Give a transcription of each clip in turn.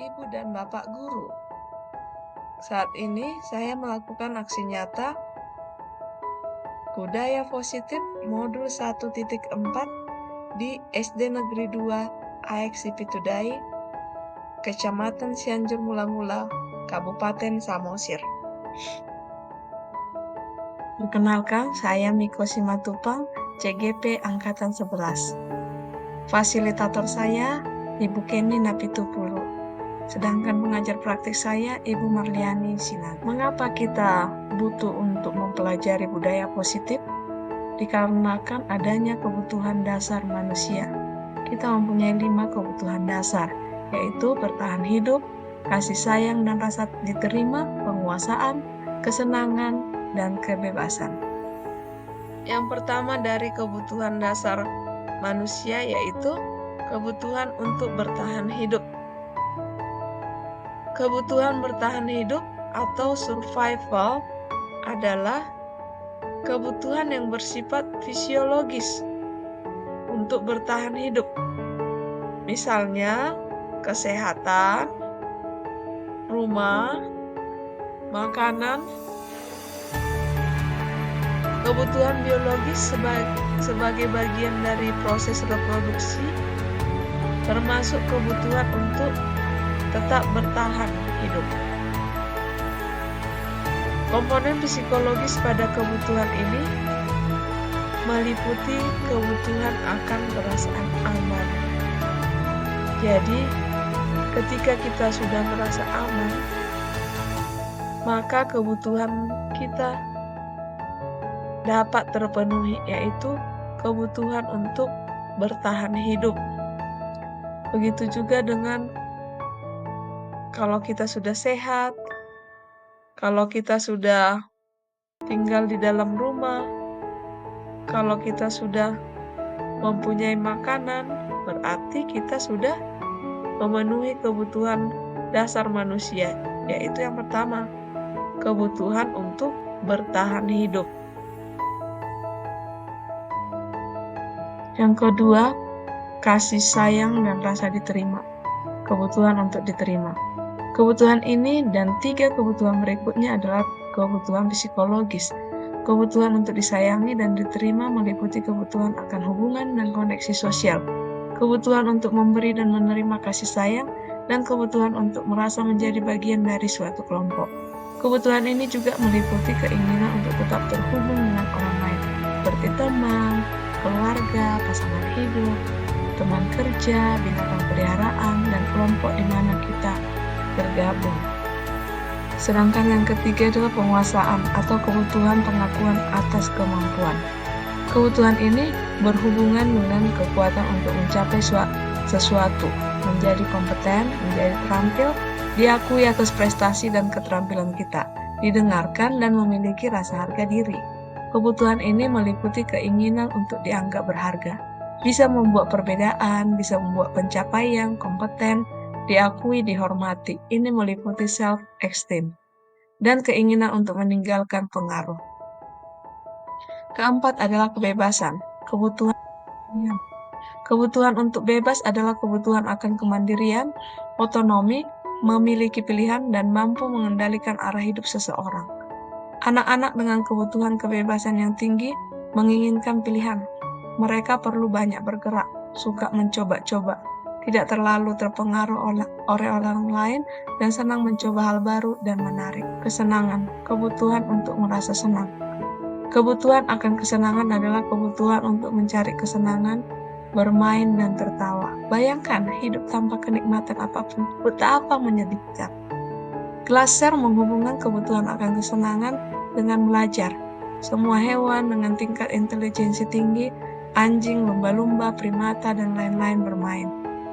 Ibu dan Bapak Guru. Saat ini saya melakukan aksi nyata Budaya Positif Modul 1.4 di SD Negeri 2 AX Sipitudai, Kecamatan Cianjur Mula-Mula, Kabupaten Samosir. Perkenalkan, saya Miko Simatupang, CGP Angkatan 11. Fasilitator saya, Ibu Kenny Napitupulu. Sedangkan pengajar praktik saya, Ibu Marliani Sinan. Mengapa kita butuh untuk mempelajari budaya positif? Dikarenakan adanya kebutuhan dasar manusia. Kita mempunyai 5 kebutuhan dasar, yaitu bertahan hidup, kasih sayang dan rasa diterima, penguasaan, kesenangan, dan kebebasan. Yang pertama dari kebutuhan dasar manusia yaitu kebutuhan untuk bertahan hidup. Kebutuhan bertahan hidup atau survival adalah kebutuhan yang bersifat fisiologis untuk bertahan hidup. Misalnya, kesehatan, rumah, makanan. Kebutuhan biologis sebagai bagian dari proses reproduksi, termasuk kebutuhan untuk tetap bertahan hidup. Komponen psikologis pada kebutuhan ini meliputi kebutuhan akan perasaan aman. Jadi, ketika kita sudah merasa aman, maka kebutuhan kita dapat terpenuhi, yaitu kebutuhan untuk bertahan hidup. Begitu juga dengan kalau kita sudah sehat, kalau kita sudah tinggal di dalam rumah, kalau kita sudah mempunyai makanan, berarti kita sudah memenuhi kebutuhan dasar manusia, yaitu yang pertama, kebutuhan untuk bertahan hidup. Yang kedua, kasih sayang dan rasa diterima, kebutuhan untuk diterima. Kebutuhan ini dan 3 kebutuhan berikutnya adalah kebutuhan psikologis. Kebutuhan untuk disayangi dan diterima meliputi kebutuhan akan hubungan dan koneksi sosial, kebutuhan untuk memberi dan menerima kasih sayang, dan kebutuhan untuk merasa menjadi bagian dari suatu kelompok. Kebutuhan ini juga meliputi keinginan untuk tetap terhubung dengan orang lain, seperti teman, keluarga, pasangan hidup, teman kerja, binatang peliharaan, dan kelompok di mana kita bergabung. Sedangkan yang ketiga adalah penguasaan atau kebutuhan pengakuan atas kemampuan. Kebutuhan ini berhubungan dengan kekuatan untuk mencapai sesuatu, menjadi kompeten, menjadi terampil, diakui atas prestasi dan keterampilan kita, didengarkan dan memiliki rasa harga diri. Kebutuhan ini meliputi keinginan untuk dianggap berharga, bisa membuat perbedaan, bisa membuat pencapaian, kompeten, diakui, dihormati. Ini meliputi self-esteem dan keinginan untuk meninggalkan pengaruh. Keempat adalah kebebasan. Kebutuhan untuk bebas adalah kebutuhan akan kemandirian, otonomi, memiliki pilihan, dan mampu mengendalikan arah hidup seseorang. Anak-anak dengan kebutuhan kebebasan yang tinggi menginginkan pilihan. Mereka perlu banyak bergerak, suka mencoba-coba, tidak terlalu terpengaruh oleh orang lain, dan senang mencoba hal baru dan menarik. Kesenangan, kebutuhan untuk merasa senang. Kebutuhan akan kesenangan adalah kebutuhan untuk mencari kesenangan, bermain, dan tertawa. Bayangkan hidup tanpa kenikmatan apapun, betapa menyedihkan. Glasser menghubungkan kebutuhan akan kesenangan dengan belajar. Semua hewan dengan tingkat intelijensi tinggi, anjing, lumba-lumba, primata, dan lain-lain bermain.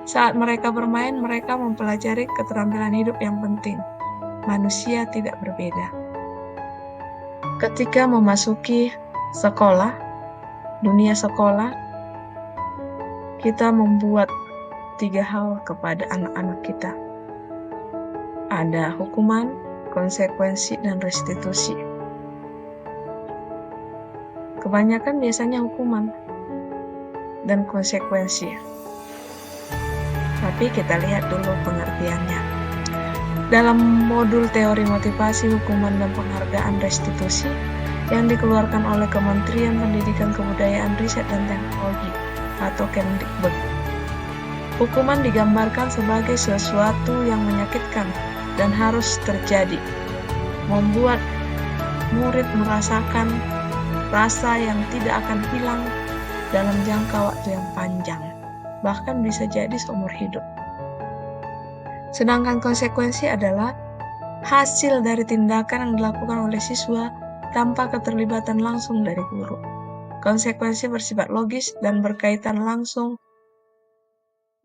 Saat mereka bermain, mereka mempelajari keterampilan hidup yang penting. Manusia tidak berbeda. Ketika memasuki sekolah, dunia sekolah, kita membuat 3 hal kepada anak-anak kita. Ada hukuman, konsekuensi, dan restitusi. Kebanyakan biasanya hukuman dan konsekuensi. Tapi kita lihat dulu pengertiannya. Dalam modul teori motivasi, hukuman, dan penghargaan restitusi yang dikeluarkan oleh Kementerian Pendidikan Kebudayaan Riset dan Teknologi atau Kemdikbud, hukuman digambarkan sebagai sesuatu yang menyakitkan dan harus terjadi, membuat murid merasakan rasa yang tidak akan hilang dalam jangka waktu yang panjang, bahkan bisa jadi seumur hidup. Sedangkan konsekuensi adalah hasil dari tindakan yang dilakukan oleh siswa tanpa keterlibatan langsung dari guru. Konsekuensi bersifat logis dan berkaitan langsung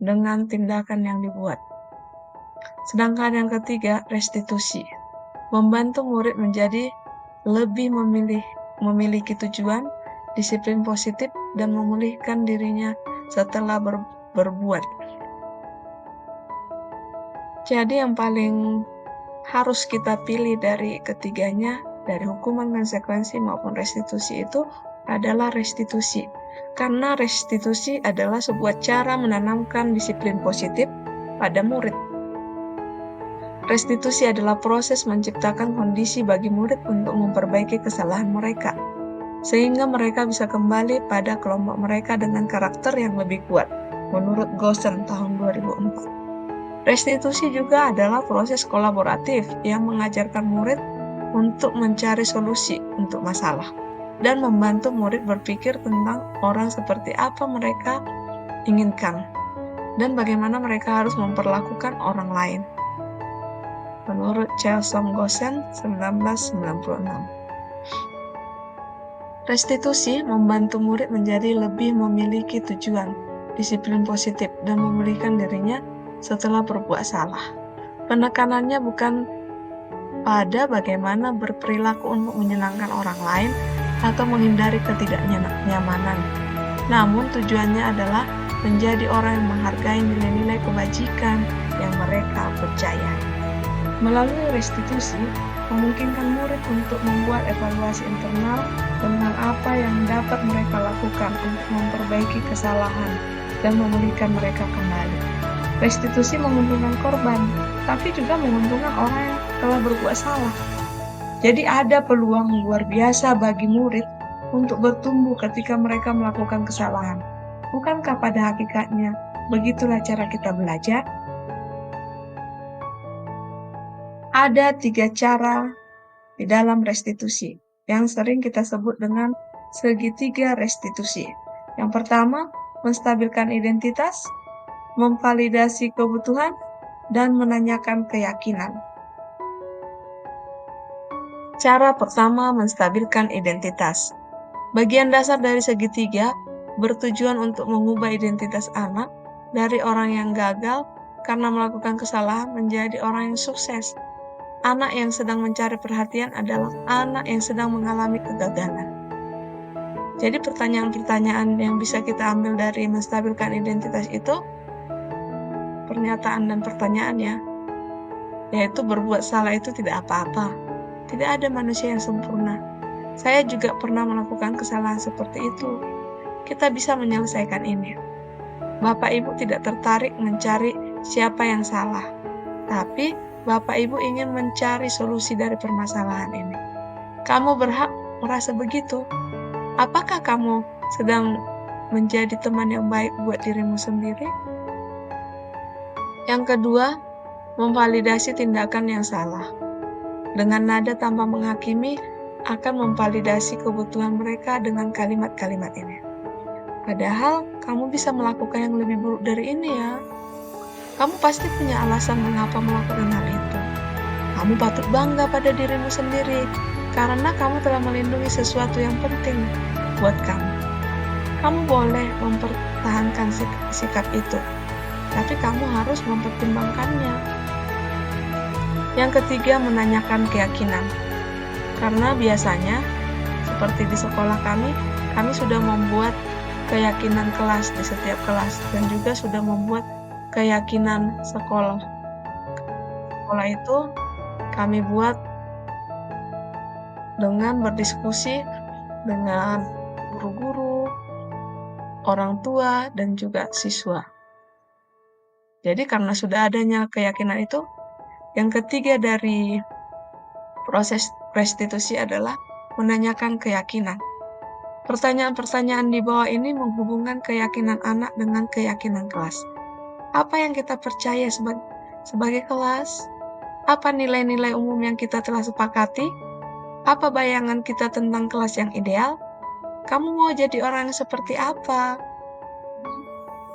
dengan tindakan yang dibuat. Sedangkan yang ketiga, restitusi. Membantu murid menjadi lebih memiliki tujuan, disiplin positif, dan memulihkan dirinya setelah berbuat. Jadi yang paling harus kita pilih dari ketiganya, dari hukuman, konsekuensi, maupun restitusi itu adalah restitusi. Karena restitusi adalah sebuah cara menanamkan disiplin positif pada murid. Restitusi adalah proses menciptakan kondisi bagi murid untuk memperbaiki kesalahan mereka, sehingga mereka bisa kembali pada kelompok mereka dengan karakter yang lebih kuat, menurut Goosen tahun 2004. Restitusi juga adalah proses kolaboratif yang mengajarkan murid untuk mencari solusi untuk masalah dan membantu murid berpikir tentang orang seperti apa mereka inginkan dan bagaimana mereka harus memperlakukan orang lain. Menurut Chelsom Goosen 1996. Restitusi membantu murid menjadi lebih memiliki tujuan, disiplin positif, dan memulihkan dirinya setelah berbuat salah. Penekanannya bukan pada bagaimana berperilaku untuk menyenangkan orang lain atau menghindari ketidaknyamanan. Namun tujuannya adalah menjadi orang yang menghargai nilai-nilai kebajikan yang mereka percayai. Melalui restitusi, memungkinkan murid untuk membuat evaluasi internal tentang apa yang dapat mereka lakukan untuk memperbaiki kesalahan dan memulihkan mereka kembali. Restitusi menguntungkan korban, tapi juga menguntungkan orang yang telah berbuat salah. Jadi ada peluang luar biasa bagi murid untuk bertumbuh ketika mereka melakukan kesalahan. Bukankah pada hakikatnya begitulah cara kita belajar? Ada 3 cara di dalam restitusi yang sering kita sebut dengan segitiga restitusi. Yang pertama, menstabilkan identitas, memvalidasi kebutuhan, dan menanyakan keyakinan. Cara pertama, menstabilkan identitas. Bagian dasar dari segitiga bertujuan untuk mengubah identitas anak dari orang yang gagal karena melakukan kesalahan menjadi orang yang sukses. Anak yang sedang mencari perhatian adalah anak yang sedang mengalami kegagalan. Jadi pertanyaan-pertanyaan yang bisa kita ambil dari menstabilkan identitas itu, pernyataan dan pertanyaannya, yaitu berbuat salah itu tidak apa-apa. Tidak ada manusia yang sempurna. Saya juga pernah melakukan kesalahan seperti itu. Kita bisa menyelesaikan ini. Bapak Ibu tidak tertarik mencari siapa yang salah, tapi Bapak Ibu ingin mencari solusi dari permasalahan ini. Kamu berhak merasa begitu. Apakah kamu sedang menjadi teman yang baik buat dirimu sendiri? Yang kedua, memvalidasi tindakan yang salah. Dengan nada tanpa menghakimi, akan memvalidasi kebutuhan mereka dengan kalimat-kalimat ini. Padahal, kamu bisa melakukan yang lebih buruk dari ini ya. Kamu pasti punya alasan mengapa melakukan hal itu. Kamu patut bangga pada dirimu sendiri, karena kamu telah melindungi sesuatu yang penting buat kamu. Kamu boleh mempertahankan sikap itu, tapi kamu harus mempertimbangkannya. Yang ketiga, menanyakan keyakinan. Karena biasanya, seperti di sekolah kami sudah membuat keyakinan kelas di setiap kelas, dan juga sudah membuat keyakinan sekolah. Sekolah itu kami buat dengan berdiskusi dengan guru-guru, orang tua, dan juga siswa. Jadi karena sudah adanya keyakinan itu, Yang ketiga dari proses restitusi adalah menanyakan keyakinan. Pertanyaan-pertanyaan di bawah ini menghubungkan keyakinan anak dengan keyakinan kelas. Apa yang kita percaya sebagai kelas? Apa nilai-nilai umum yang kita telah sepakati? Apa bayangan kita tentang kelas yang ideal? Kamu mau jadi orang yang seperti apa?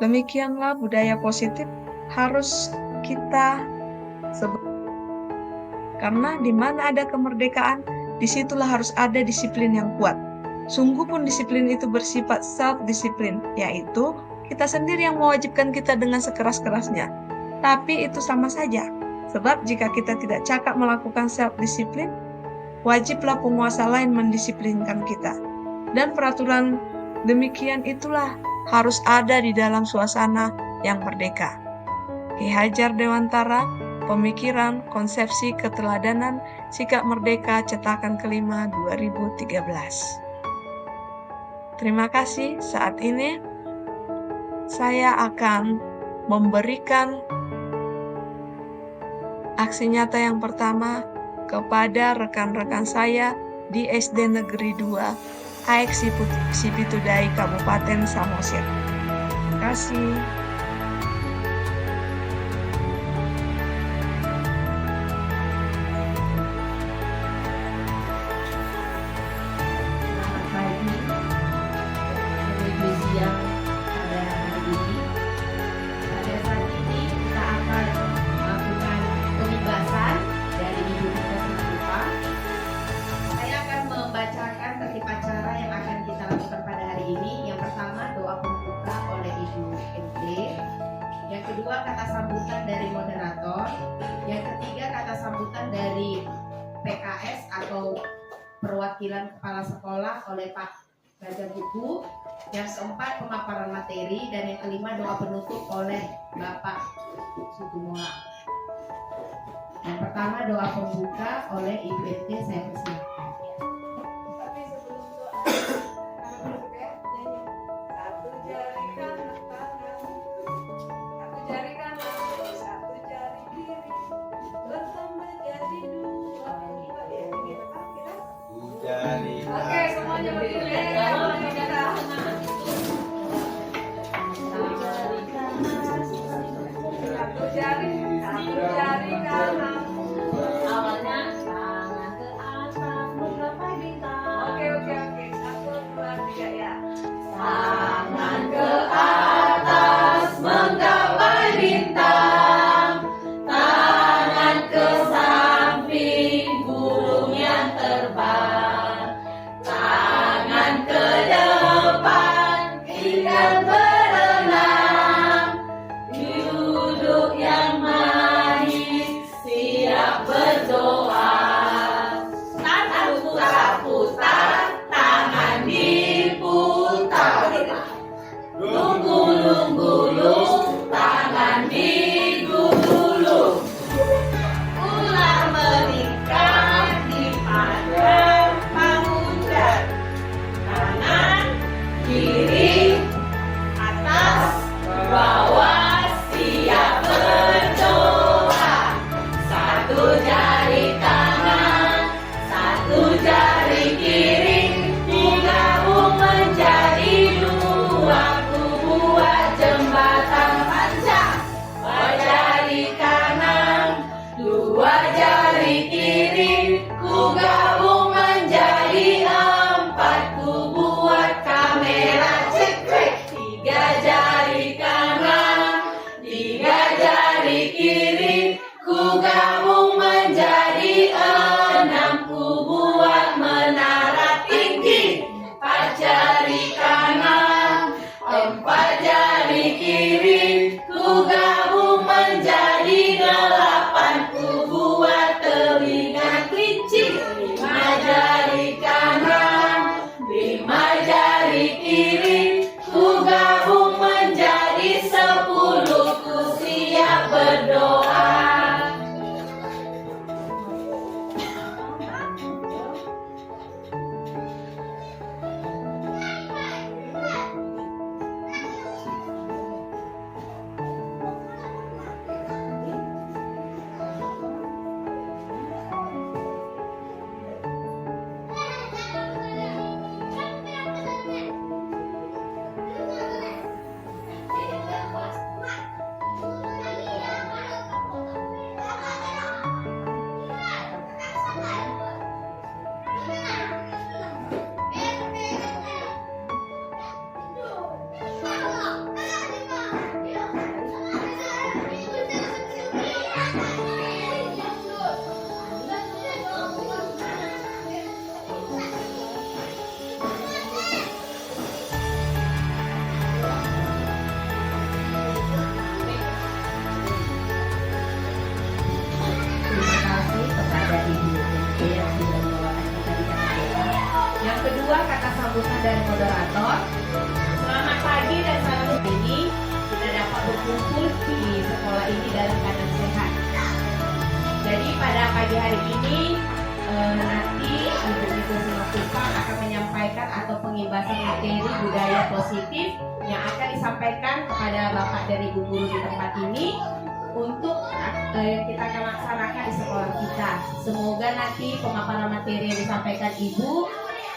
Demikianlah budaya positif harus kita sebut. Karena di mana ada kemerdekaan, disitulah harus ada disiplin yang kuat. Sungguh pun disiplin itu bersifat self-disiplin, yaitu kita sendiri yang mewajibkan kita dengan sekeras-kerasnya. Tapi itu sama saja, sebab jika kita tidak cakap melakukan self-disiplin, wajiblah penguasa lain mendisiplinkan kita. Dan peraturan demikian itulah harus ada di dalam suasana yang merdeka. Ki Hajar Dewantara, Pemikiran, Konsepsi Keteladanan, Sikap Merdeka, Cetakan kelima 2013. Terima kasih. Saat ini saya akan memberikan aksi nyata yang pertama kepada rekan-rekan saya di SD Negeri 2 AEK Sipitudai Kabupaten Samosir. Terima kasih. Kedua, kata sambutan dari moderator. Yang ketiga, kata sambutan dari PKS atau perwakilan kepala sekolah oleh Pak Gajah Buku. Yang keempat, pemaparan materi. Dan yang kelima, doa penutup oleh Bapak Sukumola. Yang pertama, doa pembuka oleh Ibu LT. Saya persilakan. Oke, semuanya berdiri. Satu jari kanan. Awalnya tangan ke atas, menggapai bintang. Oke. 1, 2, 3 ya. Tangan ke atas, menggapai bintang. Tangan ke samping, burung yang terbang. Tangan ke dan moderator. Selamat pagi dan salam ini kita dapat berkumpul di sekolah ini dalam keadaan sehat. Jadi pada pagi hari ini nanti Ibu Miko Simatupang akan menyampaikan atau pengibasan materi budaya positif yang akan disampaikan kepada Bapak dari Ibu guru di tempat ini untuk yang kita akan laksanakan di sekolah kita. Semoga nanti pemaparan materi yang disampaikan Ibu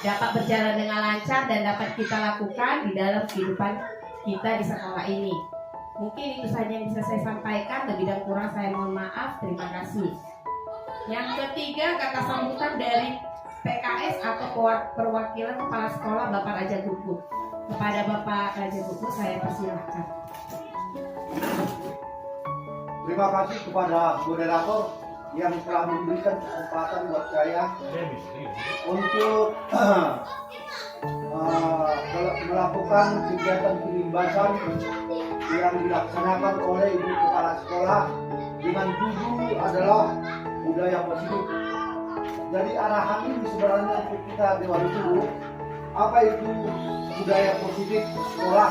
dapat berjalan dengan lancar dan dapat kita lakukan di dalam kehidupan kita di sekolah ini. Mungkin itu saja yang bisa saya sampaikan, lebih dan kurang saya mohon maaf. Terima kasih. Yang ketiga, kata sambutan dari PKS atau perwakilan kepala sekolah Bapak Raja Guguk. Kepada Bapak Raja Guguk saya persilakan. Terima kasih kepada moderator yang telah memberikan kesempatan buat saya untuk melakukan kegiatan penimbasan yang dilaksanakan oleh Ibu Kepala Sekolah dengan judul adalah budaya positif. Jadi arahan ini sebenarnya untuk kita Dewan Guru, apa itu budaya positif sekolah?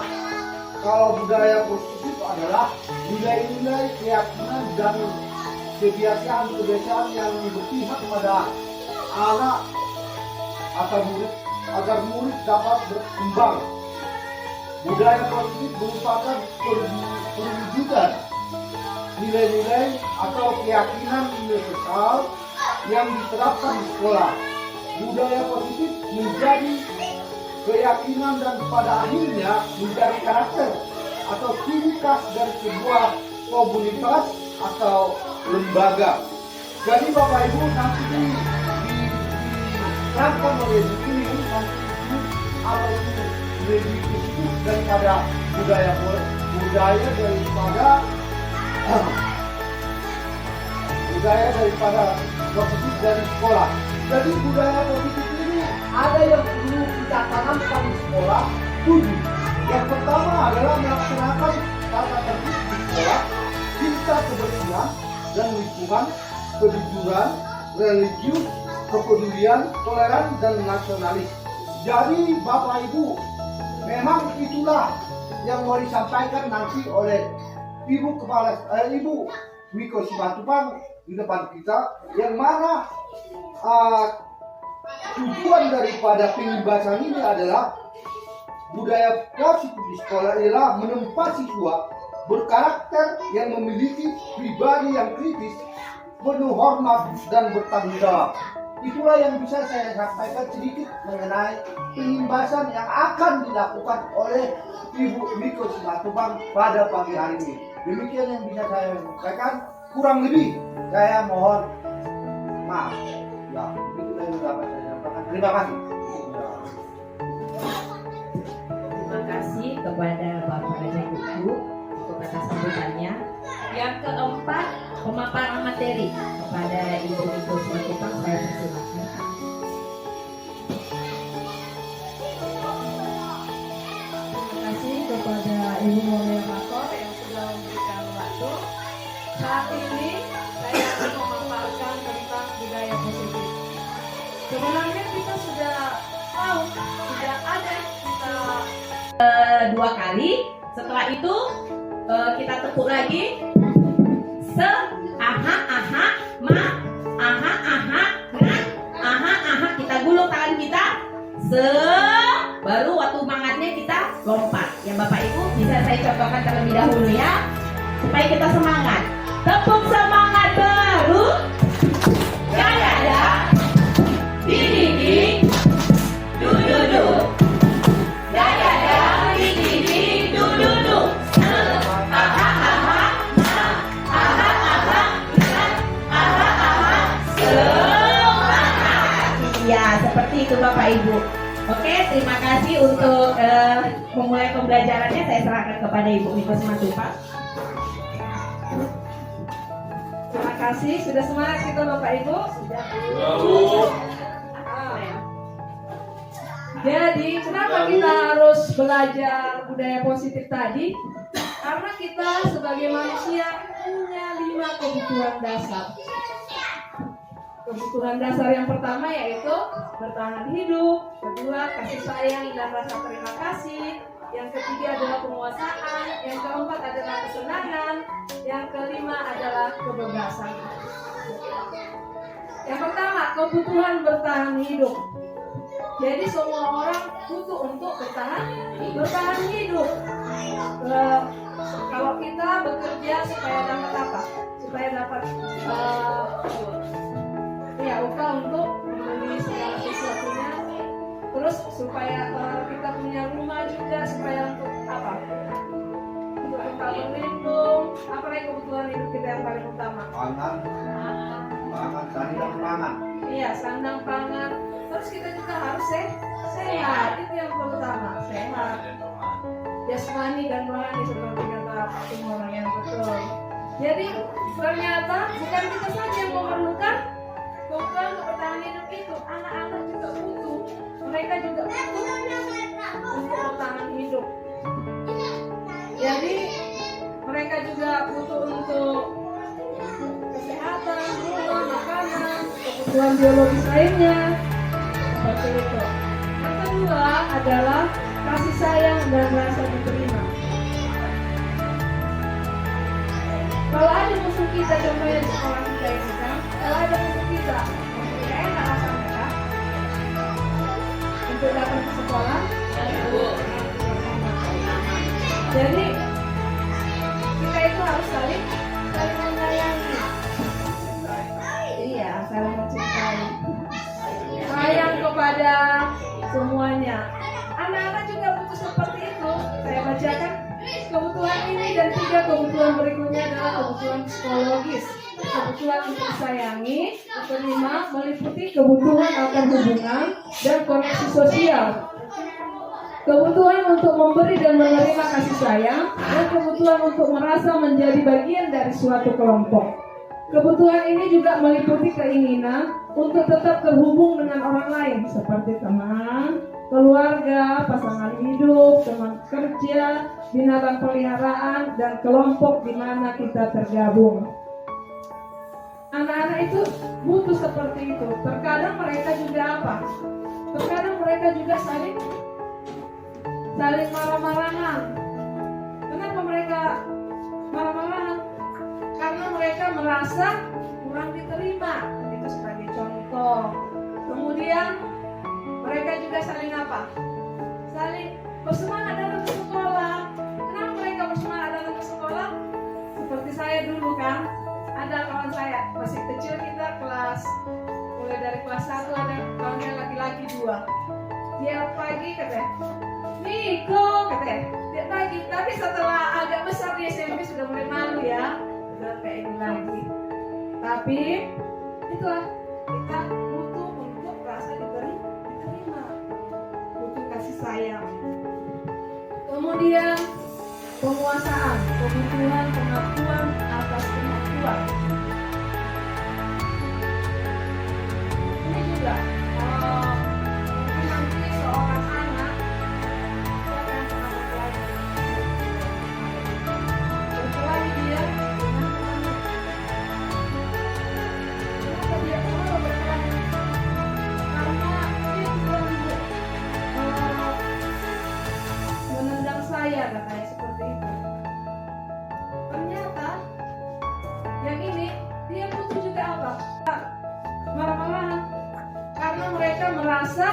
Kalau budaya positif adalah nilai-nilai keyakinan dan kebiasaan yang berpihak pada anak atau murid agar murid dapat berkembang. Budaya positif merupakan perwujudan nilai-nilai atau keyakinan universal yang diterapkan di sekolah. Budaya positif menjadi keyakinan dan pada akhirnya menjadi karakter atau ciri khas dari sebuah komunitas atau lembaga. Jadi Bapak Ibu nanti diterapkan oleh ini nanti apa itu lebih positif daripada budaya daripada positif dari sekolah. Jadi budaya positif ini ada yang perlu kita tanamkan di sekolah 7. Yang pertama adalah melaksanakan tata tertib di sekolah, cinta kebersihan dan lingkungan, kejujuran, religius, kepedulian, toleran dan nasionalis. Jadi Bapak Ibu, memang itulah yang mau disampaikan nanti oleh Ibu Miko Simatupang di depan kita, yang mana tujuan daripada pengibasan ini adalah budaya positif di sekolah adalah menempa siswa berkarakter yang memiliki pribadi yang kritis, penuh hormat dan bertanggung jawab. Itulah yang bisa saya sampaikan sedikit mengenai pengibasan yang akan dilakukan oleh Ibu Miko Simatupang pada pagi hari ini. Demikian yang bisa saya sampaikan. Kurang lebih saya mohon maaf. Ya, itu yang dapat saya sampaikan. Terima kasih. Terima kasih kepada Bapak Raja Guguk untuk kata sambutannya. Yang keempat, pemaparan materi kepada Ibu Miko Simatupang saya persilakan. Terima kasih kepada Ibu moderator yang sudah memberikan waktu. Saat ini saya akan memaparkan tentang budaya positif. Sebenarnya kita sudah tahu, sudah ada kita 2 kali. Setelah itu kita tepuk lagi. Se, aha, aha, ma, aha, aha, na, aha, aha. Kita gulung tangan kita. Se, baru waktu mangatnya kita lompat. Ya Bapak Ibu bisa saya contohkan terlebih dahulu ya, supaya kita semangat. Tepuk semangat baru. Gaya ya. Didi, du. Gaya ya. Didi, du. Aha, aha, aha, aha, aha, semangat. Ya, seperti itu Bapak Ibu. Oke, terima kasih untuk memulai pembelajarannya. Saya serahkan kepada Ibu Miko Simatupang. terima kasih. Sudah semangat kita Bapak Ibu? Sudah. Jadi kenapa kita harus belajar budaya positif tadi? Karena kita sebagai manusia punya 5 kebutuhan dasar. Kebutuhan dasar yang pertama yaitu bertahan hidup, kedua kasih sayang dan rasa terima kasih, yang ketiga adalah penguasaan, yang keempat adalah kesenangan, yang kelima adalah kebebasan. Yang pertama, kebutuhan bertahan hidup. Jadi semua orang butuh untuk bertahan hidup. Kalau kita bekerja supaya dapat apa? Supaya dapat upah untuk membeli segala sesuatunya. Terus supaya kita punya rumah juga, supaya untuk apa? Untuk tempat berlindung. Apa lagi kebutuhan hidup kita yang paling utama? Pangan, sandang pangan. Iya, sandang pangan. Terus kita juga harus sehat. Itu yang pertama, sehat. Jasmani dan rohani seperti kata Pak Tumorang yang betul. Jadi ternyata bukan kita saja yang memerlukan kebutuhan untuk bertahan hidup itu, anak-anak juga butuh. Mereka juga butuh untuk bertahan hidup. Jadi mereka juga butuh untuk kesehatan, rumah, makanan, kebutuhan biologis lainnya. Seperti itu. Yang kedua adalah kasih sayang dan rasa diterima. Kalau ada musuh kita, contohnya di sekolah kita ini kan, kalau ada musuh kita, tidak enak rasanya kan? Untuk datang ke sekolah. Jadi kita itu harus saling menyayangi. Iya, saling mencintai. Sayang kepada semuanya. Anak-anak juga butuh seperti itu. Saya bacakan kebutuhan ini dan 3 kebutuhan berikutnya adalah kebutuhan psikologis. Kebutuhan untuk disayangi, kelima meliputi kebutuhan akan hubungan dan koneksi sosial. Kebutuhan untuk memberi dan menerima kasih sayang, dan kebutuhan untuk merasa menjadi bagian dari suatu kelompok. Kebutuhan ini juga meliputi keinginan untuk tetap terhubung dengan orang lain seperti teman, keluarga, pasangan hidup, teman kerja, binatang peliharaan, dan kelompok di mana kita tergabung. Anak-anak itu butuh seperti itu. Terkadang mereka juga apa? Terkadang mereka juga saling marah-marahan. Kenapa mereka marah-marahan? Karena mereka merasa kurang diterima. Itu sebagai contoh. Kemudian mereka juga saling apa? Saling bersemangat datang ke sekolah. Kenapa mereka bersemangat datang ke sekolah? Seperti saya dulu kan, ada kawan saya masih kecil, kita kelas mulai dari kelas 1, ada kawannya laki-laki 2. Tiap pagi katanya, Niko katanya, tiap pagi. Tapi setelah agak besar di SMP sudah mulai malu ya, sudah kayak ini lagi. Tapi itulah, kita butuh untuk rasa diterima, butuh kasih sayang. Kemudian penguasaan, kebutuhan pengakuan atas kemampuan. Ini juga mungkin nanti seorang anak, siapa yang pernah berkelahi? Berkelahi dia dengan temannya. Kenapa dia mau berkelahi? Karena dia bilang menendang saya, katanya seperti itu. Ternyata yang ini dia butuh juga apa? Marah-marahan karena mereka merasa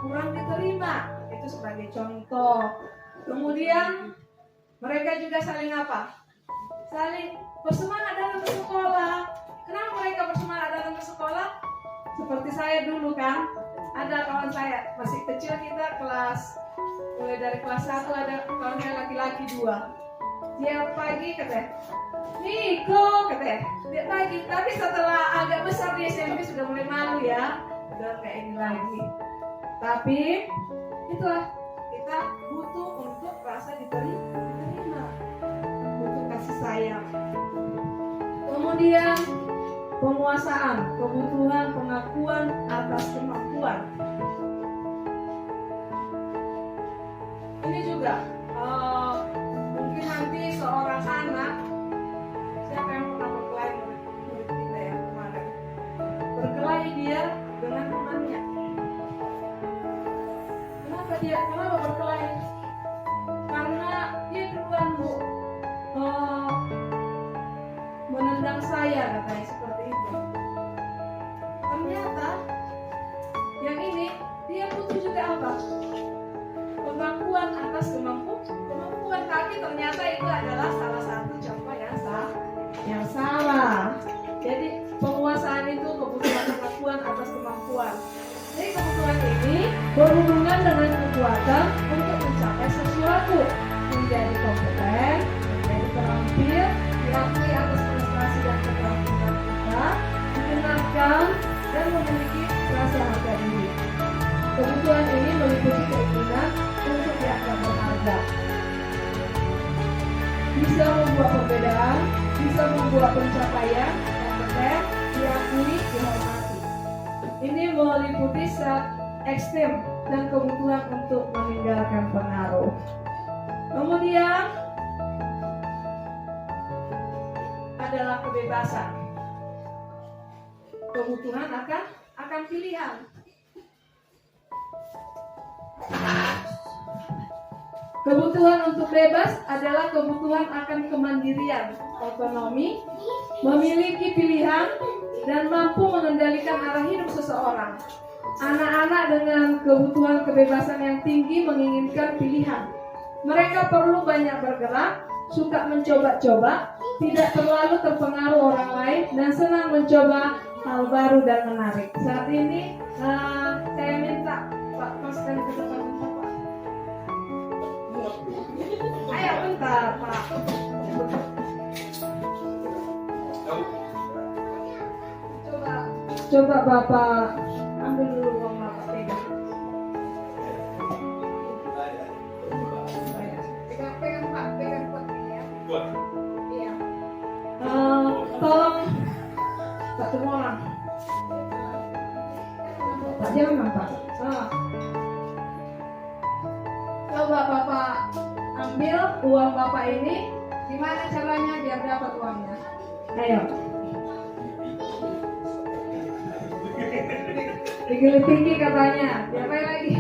kurang diterima. Itu sebagai contoh. Kemudian mereka juga saling apa? Saling bersemangat datang ke sekolah. Kenapa mereka bersemangat datang ke sekolah? Seperti saya dulu kan, ada kawan saya masih kecil, kita kelas mulai dari kelas 1, ada kawannya laki-laki 2. Tiap pagi katanya, Niko katanya, tiap pagi. Tapi setelah agak besar di SMP sudah mulai malu ya, sudah kayak ini lagi. Tapi itulah, kita butuh untuk rasa diterima, butuh kasih sayang. Kemudian penguasaan, kebutuhan pengakuan atas kemampuan. Ini juga mungkin nanti seorang anak, siapa yang pernah berkelahi murid kita yang kemarin berkelahi dia kenapa berkelahi? Karena dia duluan Bu menendang saya, katanya seperti itu. Ternyata yang ini dia butuh juga apa? Pengakuan atas kemampuan, tapi ternyata itu adalah salah satu contoh yang salah. Jadi penguasaan itu kebutuhan pengakuan atas kemampuan. Jadi kebutuhan ini berhubungan dengan kekuatan untuk mencapai sesuatu, menjadi kompeten, menjadi terampil, diakui atas prestasi dan keterampilan kita, dikenalkan dan memiliki rasa harga diri. Kebutuhan ini meliputi keinginan untuk dianggap berharga, bisa membuat perbedaan, bisa membuat pencapaian yang benar, diakui, dihormati. Ini meliputi self esteem dan kebutuhan untuk meninggalkan pengaruh. Kemudian adalah kebebasan. Kebutuhan akan pilihan. Kebutuhan untuk bebas adalah kebutuhan akan kemandirian, otonomi, memiliki pilihan, dan mampu mengendalikan arah hidup seseorang. Anak-anak dengan kebutuhan kebebasan yang tinggi menginginkan pilihan. Mereka perlu banyak bergerak, suka mencoba-coba, tidak terlalu terpengaruh orang lain, dan senang mencoba hal baru dan menarik. Saat ini saya minta Pak Paskan ke depan Pak. Ayo bentar Pak. Coba Bapak ambil dulu uang Bapak, pegang. Pegang Pak, pegang kuat ini ya. Iya. Tolong Pak semua. Pak jangan Pak. Coba Bapak ambil uang Bapak ini. Gimana caranya biar dapat uangnya? Ayo. Digiling tinggi katanya. Diapain lagi?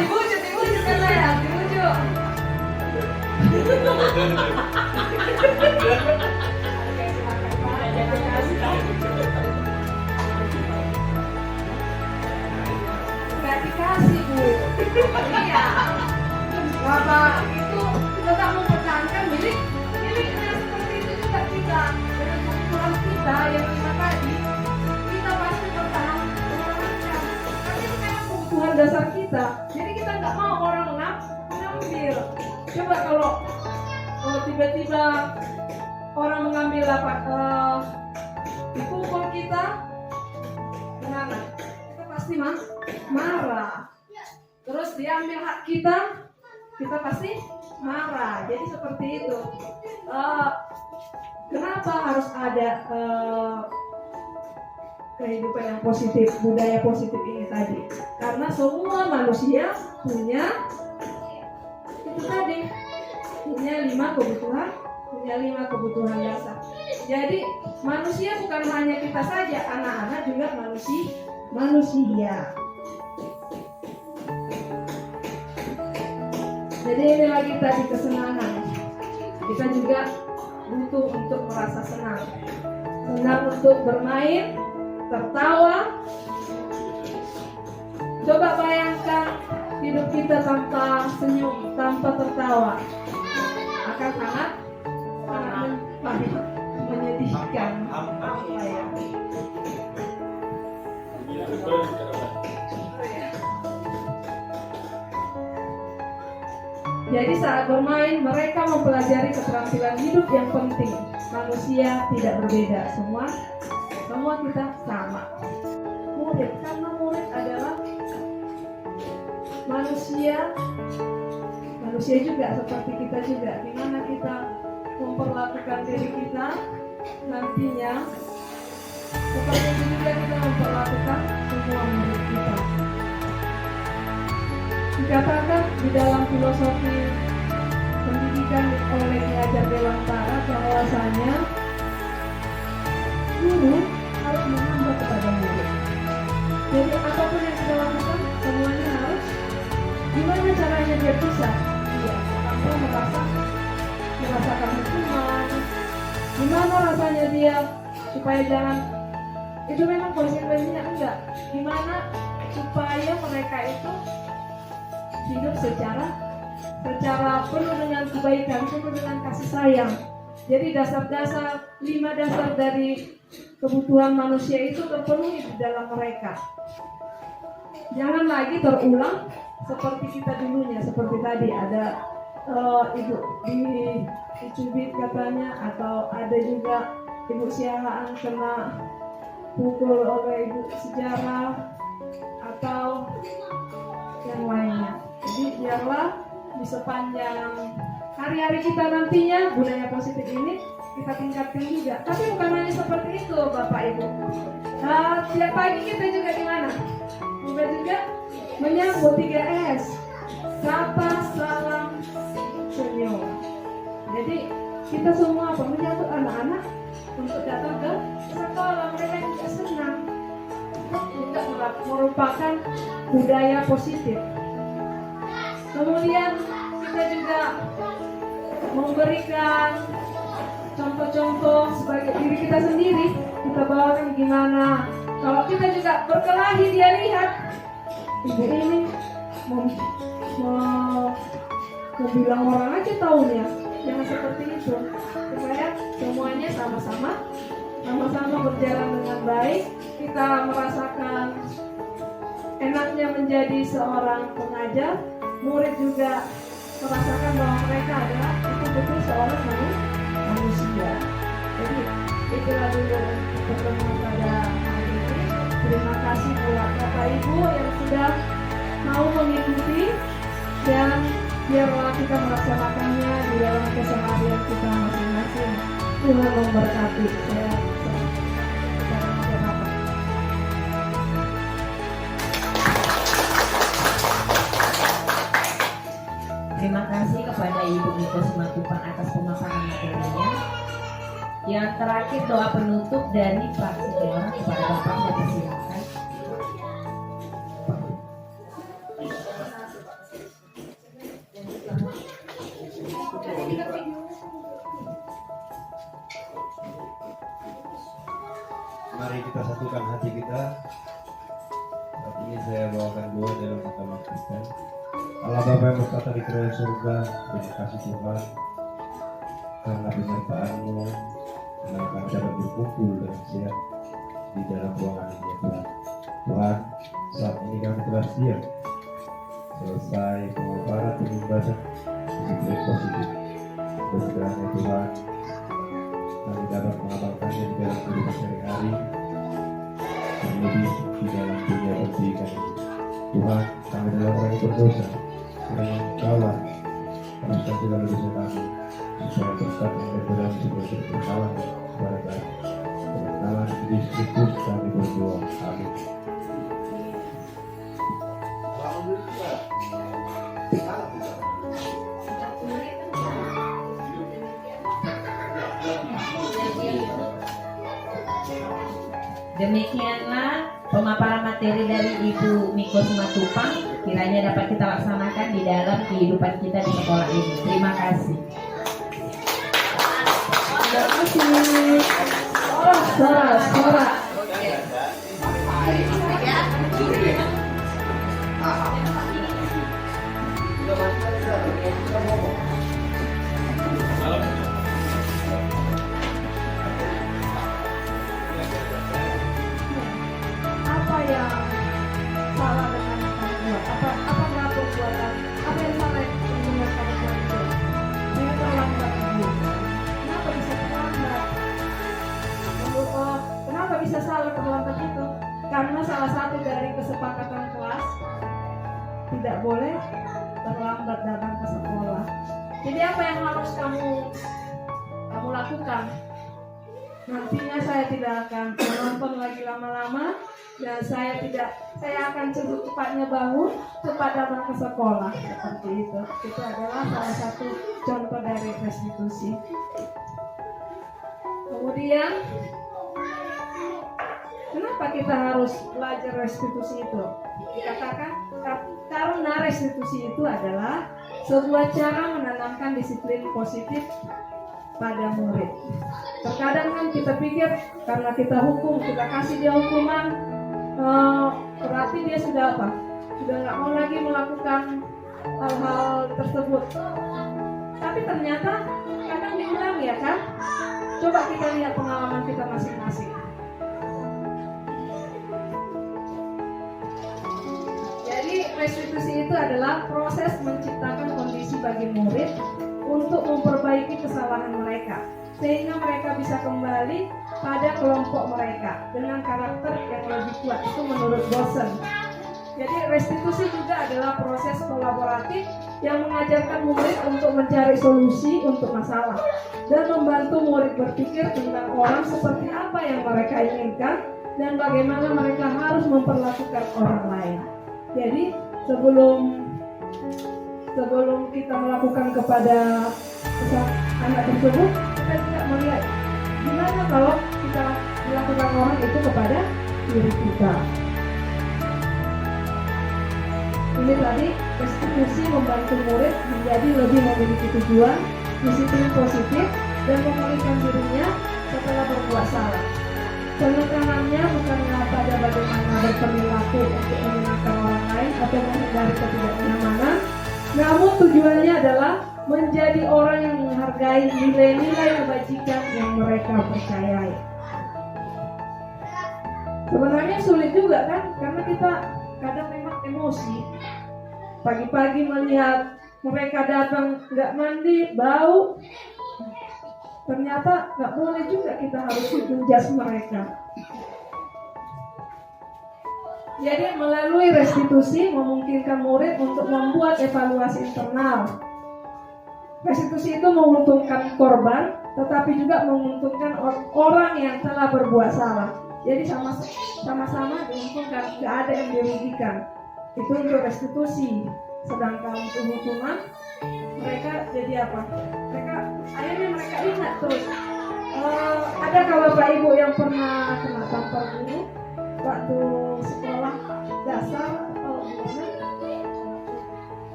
Dibujuk katanya. Dibujuk. Nggak dikasih Bu. Iya. Bapak itu tetap mempertahankan miliknya seperti itu juga kita. Dengan kebutuhan kita yang kita tadi, kita pasti pertahankan. Tapi itu memang kebutuhan dasar kita. Jadi kita nggak mau orang mengambil. Coba kalau tiba-tiba orang mengambil dipukul kita, gimana? Kita pasti marah. Terus diambil hak kita pasti marah. Jadi seperti itu. Kenapa harus ada kehidupan yang positif, budaya positif ini tadi? Karena semua manusia punya itu tadi, punya 5 kebutuhan dasar. Jadi manusia bukan hanya kita saja, anak-anak juga manusia. Jadi ini lagi tadi kesenangan. Kita juga butuh untuk merasa senang untuk bermain, tertawa. Coba bayangkan hidup kita tanpa senyum, tanpa tertawa, akan sangat menyedihkan. Jadi saat bermain, mereka mempelajari keterampilan hidup yang penting. Manusia tidak berbeda, semua kita sama. Murid, karena murid adalah manusia juga seperti kita juga. Gimana kita memperlakukan diri kita nantinya, seperti itu juga kita memperlakukan semua murid kita. Dikatakan di dalam filosofi pendidikan oleh Ki Hajar Dewantara bahwasanya guru harus menambah berpisah. Iya, sampai merasakan hukuman. Gimana rasanya dia supaya jangan, itu memang konsekuensinya enggak. Gimana supaya mereka itu hidup secara penuh dengan kebaikan, penuh dengan kasih sayang. Jadi dasar-dasar 5 dasar dari kebutuhan manusia itu terpenuhi di dalam mereka. Jangan lagi terulang seperti kita dulunya, seperti tadi ada ibu dicubit katanya, atau ada juga ibu siahaan kena pukul oleh ibu sejarah atau yang lainnya. Jadi biarlah di sepanjang hari-hari kita nantinya budaya positif ini kita tingkatkan juga. Tapi bukan hanya seperti itu Bapak Ibu. Tiap pagi kita juga di mana? Kita juga menyambut 3S. Sapa, salam, senyum. Jadi kita semua menyambut anak-anak untuk datang ke sekolah. Mereka juga senang. Juga merupakan budaya positif. Kemudian kita juga memberikan contoh-contoh sebagai diri kita sendiri. Kita bawakan gimana. Kalau kita juga berkelahi, dia lihat ibu ini mau bilang orang aja taunya. Jangan seperti itu. Supaya semuanya sama-sama berjalan dengan baik. Kita merasakan enaknya menjadi seorang pengajar. Murid juga merasakan bahwa mereka adalah betul-betul seorang manusia. Jadi itulah dulu pertemuan pada hari ini. Terima kasih buat Bapak Ibu yang sudah mau mengikuti, dan biarlah kita melaksanakannya di dalam keseharian kita masing-masing. Tuhan memberkati. Terima kasih kepada Ibu Miko Simatupang atas pemaparan materinya. Yang terakhir doa penutup dari Pak Sugeng kepada Bapak, saya persilakan. Mari kita satukan hati kita. Saat ini saya bawakan doa dalam agama Kristen. Allah Bapa yang berkata di kerajaan surga, terima kasih Tuhan karena penyertaan-Mu, karena kami dapat berkumpul dengan sehat di dalam ruangan ini ya Tuhan. Tuhan, saat ini kami telah siap selesai pemaparan pembahasan disiplin positif. Berkiranya Tuhan, kami dapat mengamalkannya di dalam kehidupan sehari-hari, terlebih di dalam dunia pendidikan ini. Tuhan, kami adalah orang yang berdosa, orang yang kalah, haruskan segala dosa kami, supaya berkat yang berberat sebagai berkalah kepada kami. Dalam nama Kristus kami berdoa. Amin. Demikianlah pemaparan materi dari Ibu Miko Simatupang, kiranya dapat kita laksanakan di dalam kehidupan kita di sekolah ini. Terima kasih. Terima kasih. Sorak. Apa yang salah dengan kamu buat? Apa nggak perbuatan? Apa yang salah dengan kamu buat? Saya terlambat dulu. Kenapa bisa terlambat? Kenapa bisa salah terlambat itu? Karena salah satu dari kesepakatan kelas tidak boleh terlambat datang ke sekolah. Jadi apa yang harus kamu lakukan? Nantinya saya tidak akan menonton lagi lama-lama, dan saya akan cepatnya bangun, cepat datang ke sekolah, seperti itu. Itu adalah salah satu contoh dari restitusi. Kemudian, kenapa kita harus belajar restitusi itu? Dikatakan karena Karena restitusi itu adalah sebuah cara menanamkan disiplin positif pada murid. Terkadang kan kita pikir karena kita hukum, kita kasih dia hukuman, berarti dia sudah apa? Sudah nggak mau lagi melakukan hal-hal tersebut. Tapi ternyata kadang diulang ya kan? Coba kita lihat pengalaman kita masing-masing. Jadi restitusi itu adalah proses menciptakan kondisi bagi murid untuk memperbaiki kesalahan mereka, sehingga mereka bisa kembali pada kelompok mereka dengan karakter yang lebih kuat. Itu menurut Dawson. Jadi restitusi juga adalah proses kolaboratif yang mengajarkan murid untuk mencari solusi untuk masalah dan membantu murid berpikir tentang orang seperti apa yang mereka inginkan dan bagaimana mereka harus memperlakukan orang lain. Jadi sebelum kita melakukan kepada anak tersebut, kita tidak melihat gimana kalau kita melakukan orang itu kepada diri kita. Ini tadi restitusi membantu murid menjadi lebih memiliki tujuan, disiplin positif, dan memulihkan dirinya setelah berbuat salah. Penekanannya bukanlah pada bagaimana berperilaku untuk menyenangkan orang lain atau menghindari ketidaknyamanan, namun tujuannya adalah menjadi orang yang menghargai nilai-nilai kebajikan yang mereka percayai. Sebenarnya sulit juga kan, karena kita kadang memang emosi. Pagi-pagi melihat mereka datang nggak mandi, bau, ternyata nggak boleh juga kita harus menjas mereka. Jadi melalui restitusi memungkinkan murid untuk membuat evaluasi internal. Restitusi itu menguntungkan korban, tetapi juga menguntungkan orang yang telah berbuat salah. Jadi sama-sama diuntungkan, tidak ada yang dirugikan. Itu untuk restitusi. Sedangkan untuk hukuman, mereka jadi apa? Akhirnya mereka ingat terus. Adakah Bapak Ibu yang pernah kena tampar guru waktu sekolah dasar atau gimana?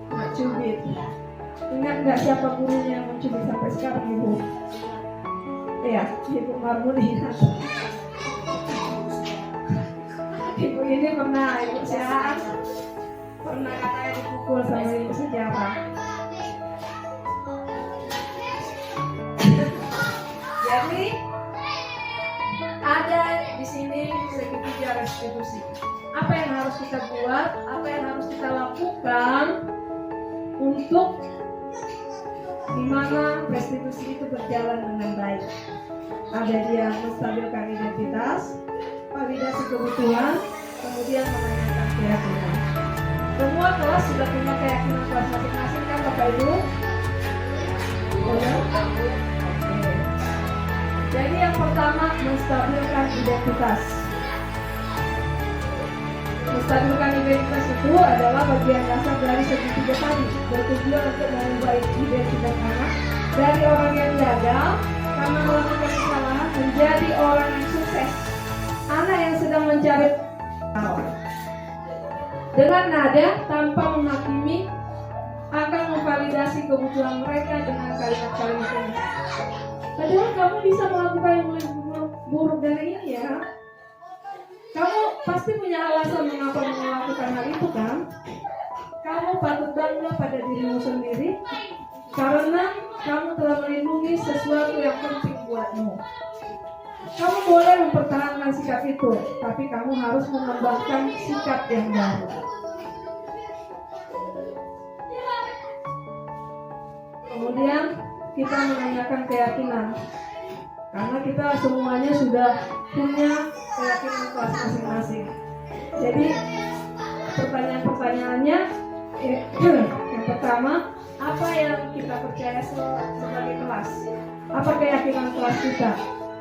Nak cubit. Ingat nggak siapa gurunya yang mencubit sampai sekarang, Ibu? Iya, Ibu Marmuni. Ibu ini pernah, Ibu Syah pernah katanya dipukul sama Ibu Sejarah. Jadi ada di sini segitiga restitusi. Apa yang harus kita buat, apa yang harus kita lakukan untuk dimana restitusi itu berjalan dengan baik. Ada dia menstabilkan identitas, validasi kebutuhan, kemudian menanyakan keyakinan. Semua kelas sudah punya keyakinan kelas masing-masing kan Bapak Ibu? Oke. Jadi yang pertama menstabilkan identitas. Menstabilkan identitas itu adalah bagian dasar dari segitiga tadi, bertujuan untuk mengubah identitas anak dari orang yang gagal karena melakukan kesalahan menjadi orang yang sukses. Anak yang sedang mencari dengan nada tanpa menghakimi akan memvalidasi kebutuhan mereka dengan kalimat-kalimat ini. Padahal kamu bisa melakukan yang lebih buruk dari ini ya. Kamu pasti punya alasan mengapa melakukan hal itu kan? Kamu patut bangga pada dirimu sendiri karena kamu telah melindungi sesuatu yang penting buatmu. Kamu boleh mempertahankan sikap itu, tapi kamu harus mengembangkan sikap yang baru. Kemudian kita menanyakan keyakinan, karena kita semuanya sudah punya keyakinan kelas masing-masing. Jadi pertanyaan-pertanyaannya yang pertama, apa yang kita percaya sebagai kelas? Apa keyakinan kelas kita?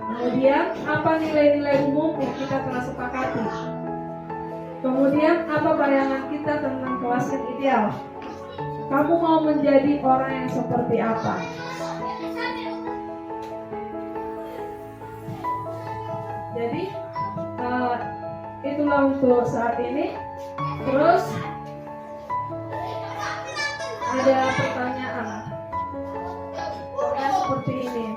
Kemudian apa nilai-nilai umum yang kita telah sepakati? Kemudian apa bayangan kita tentang kelas yang ideal? Kamu mau menjadi orang yang seperti apa? Jadi itulah untuk saat ini. Terus ada pertanyaan. Pokoknya seperti ini.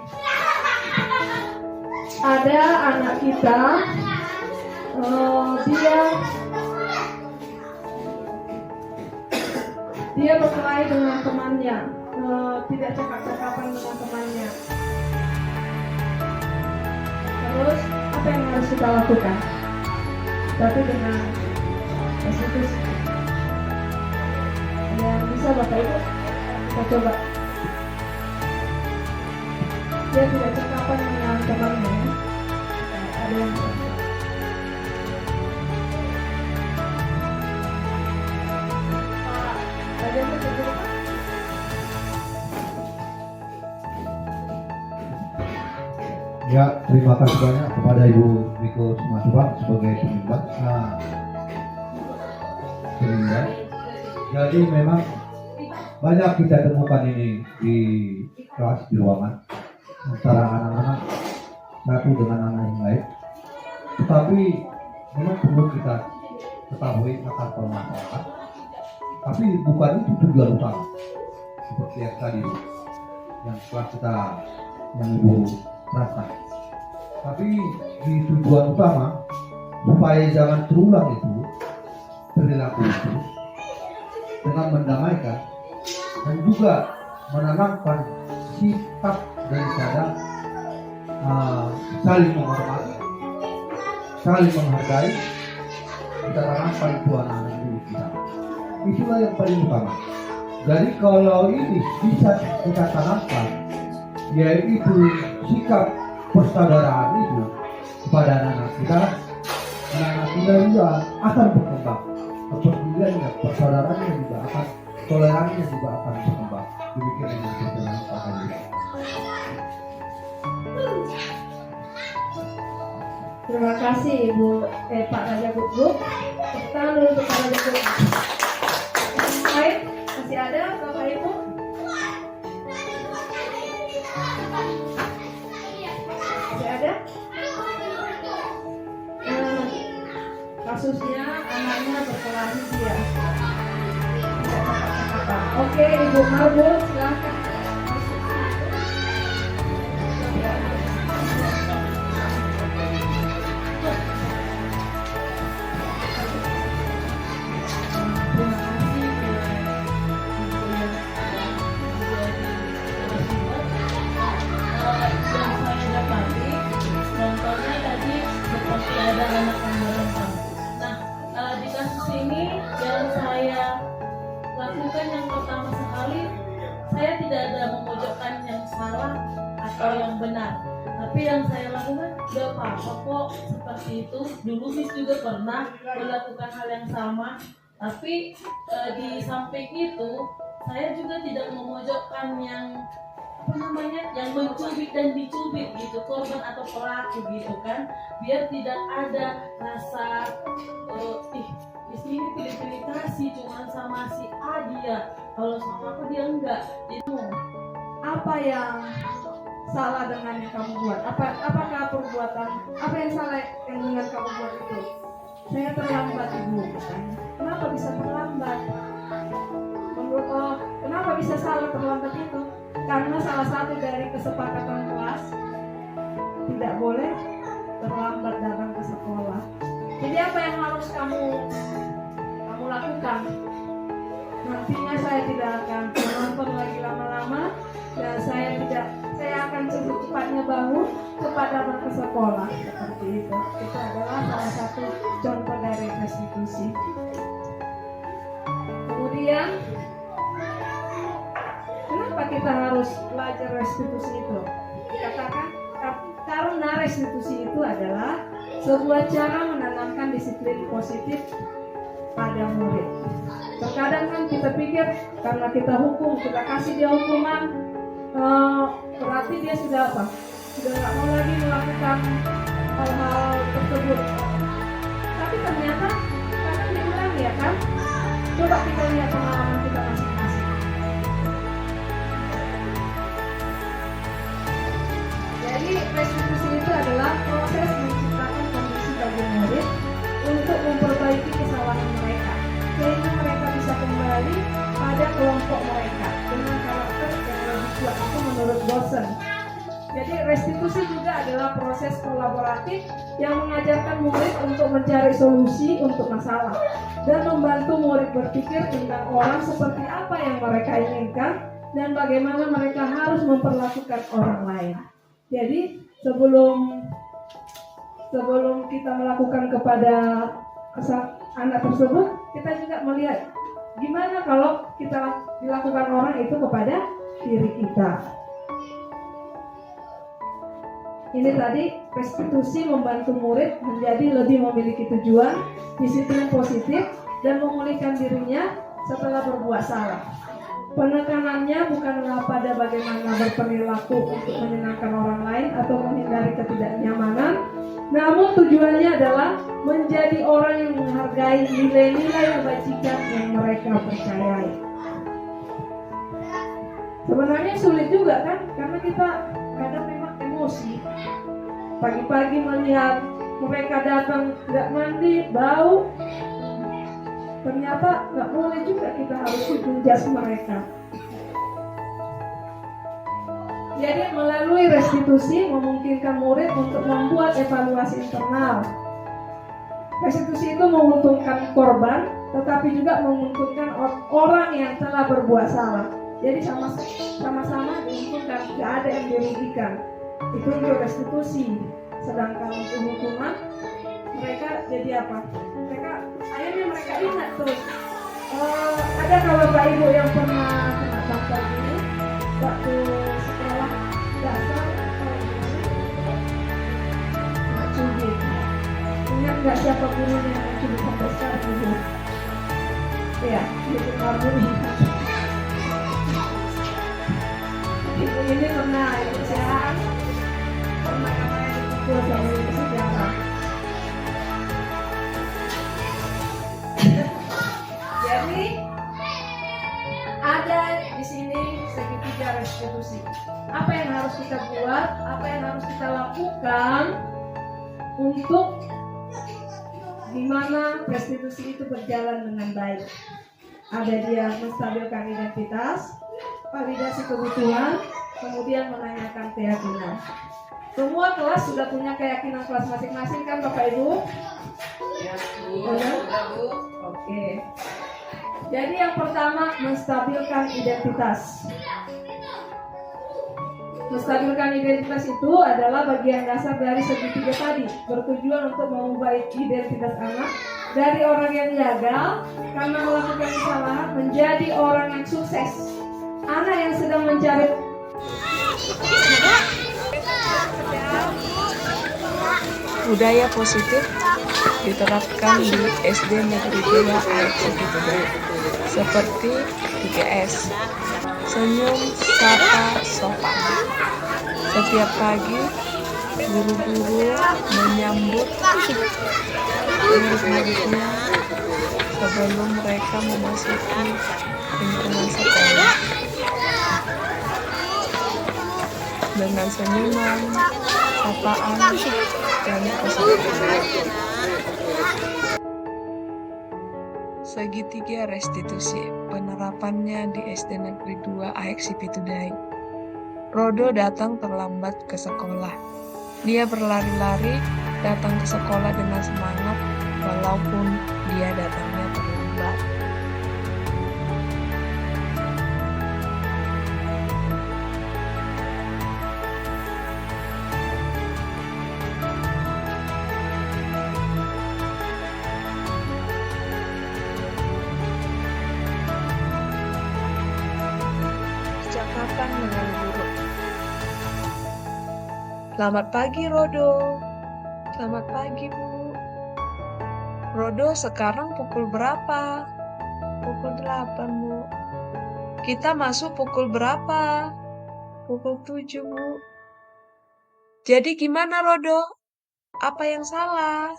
Ada anak kita, dia berkelahi dengan temannya, tidak cakap-cakapan dengan temannya. Terus apa yang harus kita lakukan? Tapi dengan restitusi. Yang bisa Bapak Ibu kita coba. Dia tidak cakapan dengan temannya. Ada yang ada yang betul. Ya, terima kasih banyak kepada Ibu Miko Sumatubang sebagai penyumbang. Jadi memang banyak kita temukan ini di kelas, di ruangan antara anak-anak satu dengan anak yang lain. Tetapi memang perlu kita ketahui akar permasalahan. Tapi bukan itu tujuan utama. Seperti yang tadi yang telah kita yang Ibu terapkan. Tapi di tujuan utama supaya jangan terulang itu perilaku itu dengan mendamaikan dan juga menanamkan sikap daripada saling menghormati, saling menghargai, kita tanamkan itu anak-anak dulu kita. Itulah yang paling utama. Jadi kalau ini bisa kita tanamkan, yaitu sikap persaudaraan itu kepada anak-anak kita, anak-anak kita juga akan berkembang. Kepeduliannya, persaudaraannya juga akan, toleransinya juga akan berkembang. Demikian yang saya sampaikan. Terima kasih Ibu Pak Raja Gugup. Kita dulu untuk Pak Raja Gugup. Baik, masih ada Bapak Ibu? Masih ada? Kasusnya anaknya berkelahi dia. Oke, Ibu Marbul, silakan. Ada anak yang merentang. Nah, di kasus ini yang saya lakukan yang pertama sekali, saya tidak ada memojokkan yang salah atau yang benar. Tapi yang saya lakukan, gak apa-apa kok seperti itu. Dulu Miss juga pernah melakukan hal yang sama. Tapi di samping itu, saya juga tidak memojokkan yang yang mencubit dan dicubit gitu, korban atau pelaku gitu kan, biar tidak ada rasa di sini pilih-pilih kasih cuma sama si A dia, kalau sama aku dia enggak. Jadi apa yang salah dengan yang kamu buat? Apakah perbuatan apa yang salah yang dengan kamu buat itu? Saya terlambat Ibu. Kenapa bisa terlambat? Menurut kenapa bisa salah terlambat itu? Karena salah satu dari kesepakatan kelas tidak boleh terlambat datang ke sekolah. Jadi apa yang harus kamu lakukan? Nantinya saya tidak akan menonton lagi lama-lama dan saya akan cepat-cepatnya bangun kepada datang ke sekolah seperti itu. Itu adalah salah satu contoh dari restitusi. Kemudian kenapa kita harus belajar restitusi itu? Dikatakan karena restitusi itu adalah sebuah cara menanamkan disiplin positif pada murid. Terkadang kan kita pikir karena kita hukum, kita kasih dia hukuman, berarti dia sudah apa? Sudah nggak mau lagi melakukan hal-hal tersebut. Tapi ternyata kadang diulang ya kan? Coba kita lihat pengalaman kita masing-masing. Jadi restitusi itu adalah proses menciptakan kondisi bagi murid untuk memperbaiki kesalahan mereka, sehingga mereka bisa kembali pada kelompok mereka dengan karakter yang lebih kuat itu menurut dosen. Jadi restitusi juga adalah proses kolaboratif yang mengajarkan murid untuk mencari solusi untuk masalah dan membantu murid berpikir tentang orang seperti apa yang mereka inginkan dan bagaimana mereka harus memperlakukan orang lain. Jadi sebelum kita melakukan kepada anak tersebut, kita juga melihat gimana kalau kita dilakukan orang itu kepada diri kita. Ini tadi restitusi membantu murid menjadi lebih memiliki tujuan, disiplin positif, dan memulihkan dirinya setelah berbuat salah. Penekanannya bukanlah pada bagaimana berperilaku untuk menyenangkan orang lain atau menghindari ketidaknyamanan, namun tujuannya adalah menjadi orang yang menghargai nilai-nilai kebajikan yang mereka percayai. Sebenarnya sulit juga kan, karena kita kadang memang emosi. Pagi-pagi melihat mereka datang nggak mandi, bau, ternyata nggak boleh juga, kita harus menjas mereka. Jadi melalui restitusi memungkinkan murid untuk membuat evaluasi internal. Restitusi itu menguntungkan korban, tetapi juga menguntungkan orang yang telah berbuat salah. Jadi sama-sama diuntungkan, tidak ada yang dirugikan. Itu untuk restitusi. Sedangkan untuk hukuman, mereka jadi apa? Akhirnya mereka ingat terus. Adakah Bapak Ibu yang pernah kena tampar ini waktu sekolah dasar atau nggak cubit? Ingat nggak siapa gurunya yang cubit sampai sekarang Ibu? Ya, itu kamu ingat. Ibu ini pernah ikut sehat, pernah katanya dipukul sama ibu sejarah. Jadi ada di sini segitiga restitusi. Apa yang harus kita buat, apa yang harus kita lakukan untuk dimana restitusi itu berjalan dengan baik. Ada dia menstabilkan identitas, validasi kebutuhan, kemudian menanyakan keyakinan. Semua kelas sudah punya keyakinan kelas masing-masing kan Bapak Ibu? Ya, Bu. Oke. Jadi yang pertama menstabilkan identitas. Menstabilkan identitas itu adalah bagian dasar dari segitiga tadi, bertujuan untuk mengubah identitas anak dari orang yang gagal karena melakukan kesalahan menjadi orang yang sukses. Anak yang sedang mencari budaya positif diterapkan di SD Negeri 2 AXP seperti 3S, senyum, sapa, sopan. Setiap pagi guru-guru menyambut murid-muridnya sebelum mereka memasuki lingkungan sekolah dengan senyuman, sapaan, dan kesopanan. Segitiga restitusi penerapannya di SD Negeri 2 AXP Tudai. Rodo datang terlambat ke sekolah. Dia berlari-lari datang ke sekolah dengan semangat walaupun dia datangnya terlambat. Percakapan dengan guru. Selamat pagi, Rodo. Selamat pagi, Bu. Rodo, sekarang pukul berapa? Pukul 8, Bu. Kita masuk pukul berapa? Pukul 7, Bu. Jadi gimana, Rodo? Apa yang salah?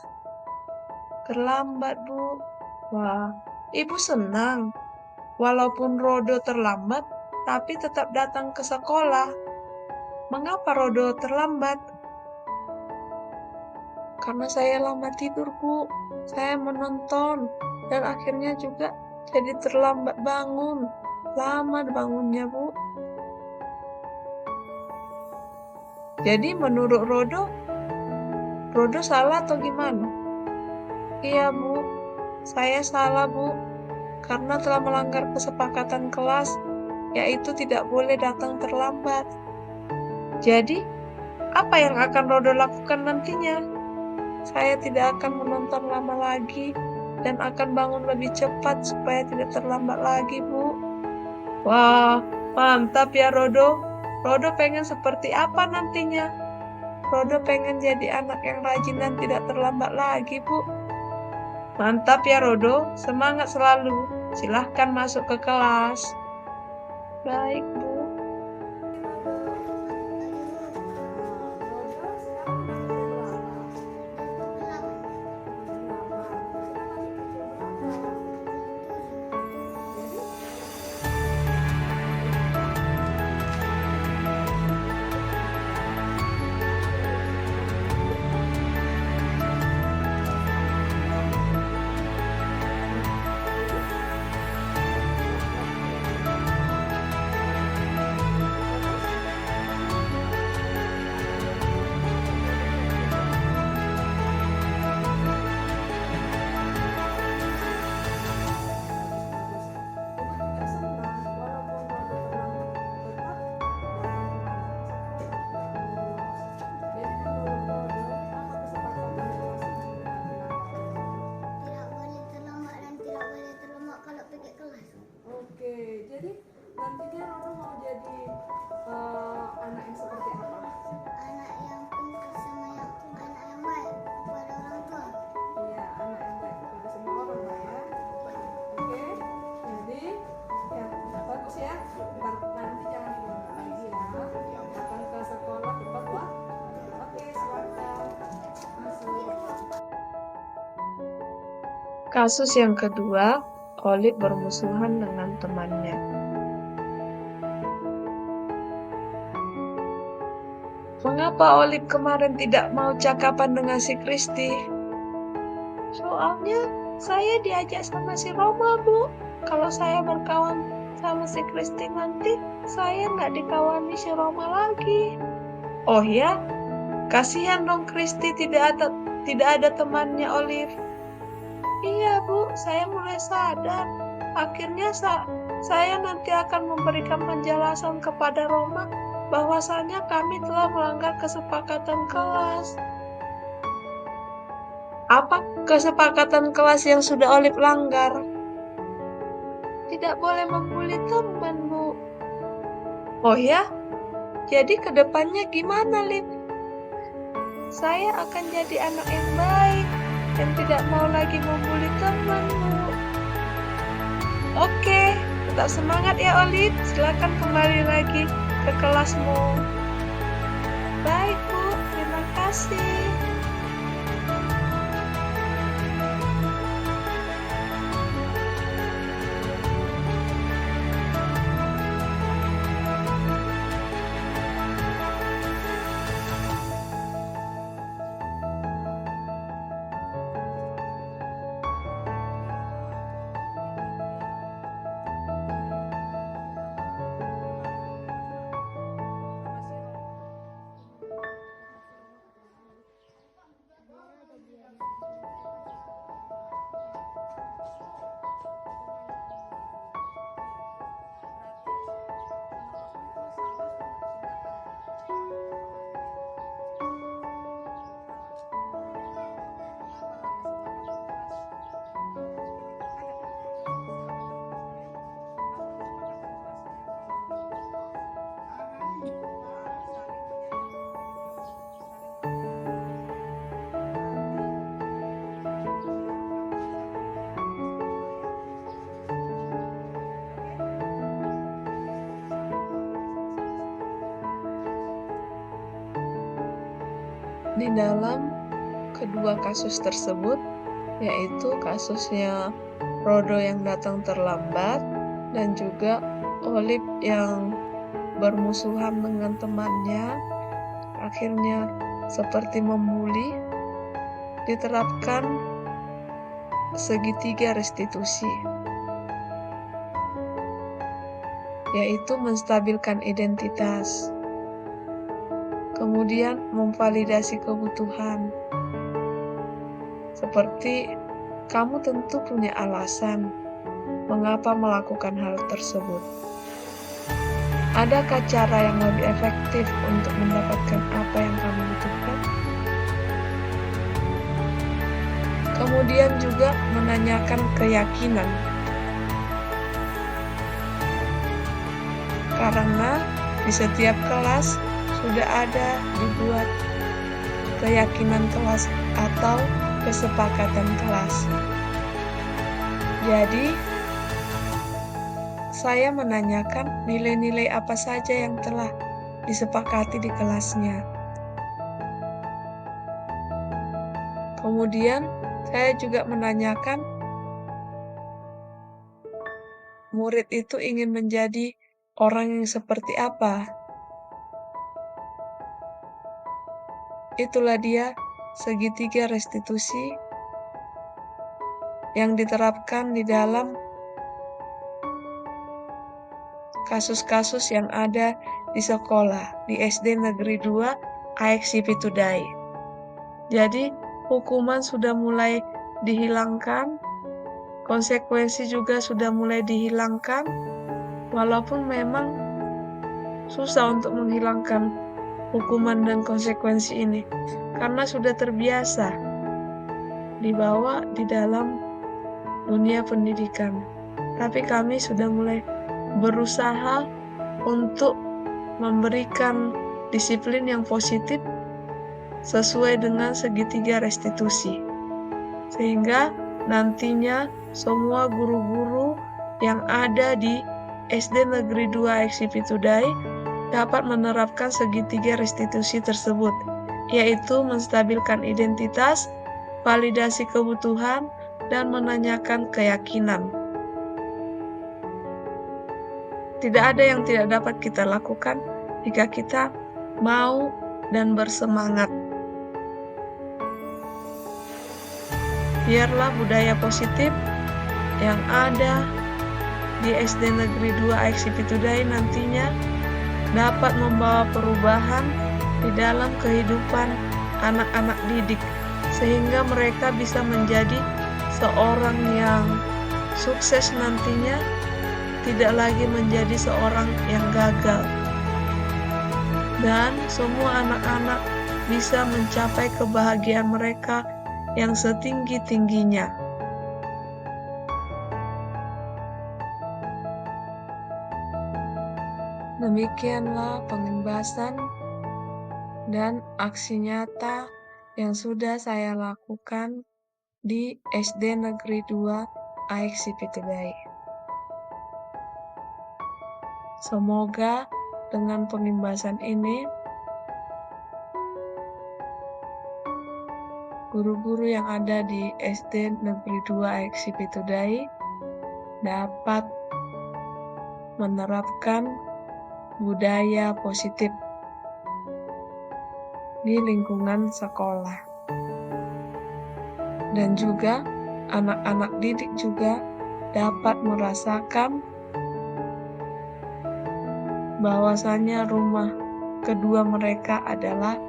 Terlambat, Bu. Wah, Ibu senang. Walaupun Rodo terlambat, tapi tetap datang ke sekolah. Mengapa Rodo terlambat? Karena saya lama tidur, Bu. Saya menonton dan akhirnya juga jadi terlambat bangun. lama bangunnya, Bu. Jadi menurut Rodo salah atau gimana? Iya, Bu. Saya salah, Bu. Karena telah melanggar kesepakatan kelas, yaitu tidak boleh datang terlambat. Jadi, apa yang akan Rodo lakukan nantinya? Saya tidak akan menonton lama lagi dan akan bangun lebih cepat supaya tidak terlambat lagi, Bu. Wah, mantap ya Rodo. Rodo pengen seperti apa nantinya? Rodo pengen jadi anak yang rajin dan tidak terlambat lagi, Bu. Mantap ya Rodo, semangat selalu. Silahkan masuk ke kelas. Baik, Bu. Oke, jadi nantinya Rodo mau jadi anak yang seperti apa? Anak yang pintar sama anak yang baik kepada orang tua. Iya, anak yang baik kepada semua orang lah ya. Oke, jadi ya bagus ya. Ntar nanti jangan diulang lagi ya. Datang ke sekolah tepat waktu. Oke, silakan masuk. Kasus yang kedua, Olip bermusuhan dengan temannya. Mengapa Olip kemarin tidak mau cakapan dengan si Kristi? Soalnya saya diajak sama si Roma, Bu. Kalau saya berkawan sama si Kristi nanti, saya nggak dikawani si Roma lagi. Oh ya, kasihan dong Kristi tidak ada temannya Olip. Iya, Bu, saya mulai sadar. Akhirnya saya nanti akan memberikan penjelasan kepada Roma bahwasanya kami telah melanggar kesepakatan kelas. Apa kesepakatan kelas yang sudah Olip langgar? Tidak boleh membuli teman, Bu. Oh ya? Jadi kedepannya gimana, Lip? Saya akan jadi anak yang baik dan tidak mau lagi membuli teman, Bu. Oke, tetap semangat ya Olip. Silakan kembali lagi ke kelasmu. Baik, Bu. Terima kasih. Di dalam kedua kasus tersebut, yaitu kasusnya Rodo yang datang terlambat dan juga Olip yang bermusuhan dengan temannya, akhirnya seperti membuli, diterapkan segitiga restitusi. yaitu menstabilkan identitas. Kemudian memvalidasi kebutuhan. Seperti kamu tentu punya alasan mengapa melakukan hal tersebut. Adakah cara yang lebih efektif untuk mendapatkan apa yang kamu butuhkan? Kemudian juga menanyakan keyakinan. Karena di setiap kelas sudah ada dibuat keyakinan kelas atau kesepakatan kelas. Jadi, saya menanyakan nilai-nilai apa saja yang telah disepakati di kelasnya. Kemudian, saya juga menanyakan murid itu ingin menjadi orang yang seperti apa. Itulah dia segitiga restitusi yang diterapkan di dalam kasus-kasus yang ada di sekolah, di SD Negeri 2 AXI Pitudai. Jadi, hukuman sudah mulai dihilangkan, konsekuensi juga sudah mulai dihilangkan, walaupun memang susah untuk menghilangkan hukuman dan konsekuensi ini, karena sudah terbiasa dibawa di dalam dunia pendidikan. Tapi kami sudah mulai berusaha untuk memberikan disiplin yang positif sesuai dengan segitiga restitusi. Sehingga nantinya semua guru-guru yang ada di SD Negeri 2 AXI Pitudai dapat menerapkan segitiga restitusi tersebut, yaitu menstabilkan identitas, validasi kebutuhan, dan menanyakan keyakinan. Tidak ada yang tidak dapat kita lakukan jika kita mau dan bersemangat. Biarlah budaya positif yang ada di SD Negeri 2 AXI Pitudai nantinya dapat membawa perubahan di dalam kehidupan anak-anak didik, sehingga mereka bisa menjadi seorang yang sukses nantinya, tidak lagi menjadi seorang yang gagal. Dan semua anak-anak bisa mencapai kebahagiaan mereka yang setinggi-tingginya. Demikianlah pengembasan dan aksi nyata yang sudah saya lakukan di SD Negeri 2 AXI Pitudai. Semoga dengan pengembasan ini, guru-guru yang ada di SD Negeri 2 AXI Pitudai dapat menerapkan budaya positif di lingkungan sekolah. Dan juga anak-anak didik juga dapat merasakan bahwasannya rumah kedua mereka adalah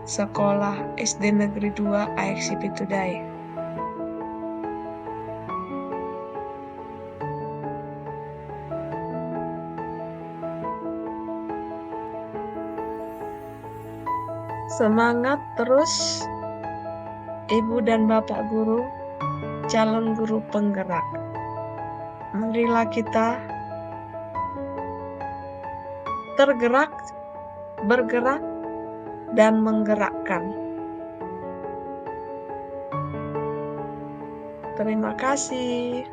sekolah SD Negeri 2 AXI Pitudai. Semangat terus, Ibu dan Bapak guru, calon guru penggerak. Marilah kita tergerak, bergerak, dan menggerakkan. Terima kasih.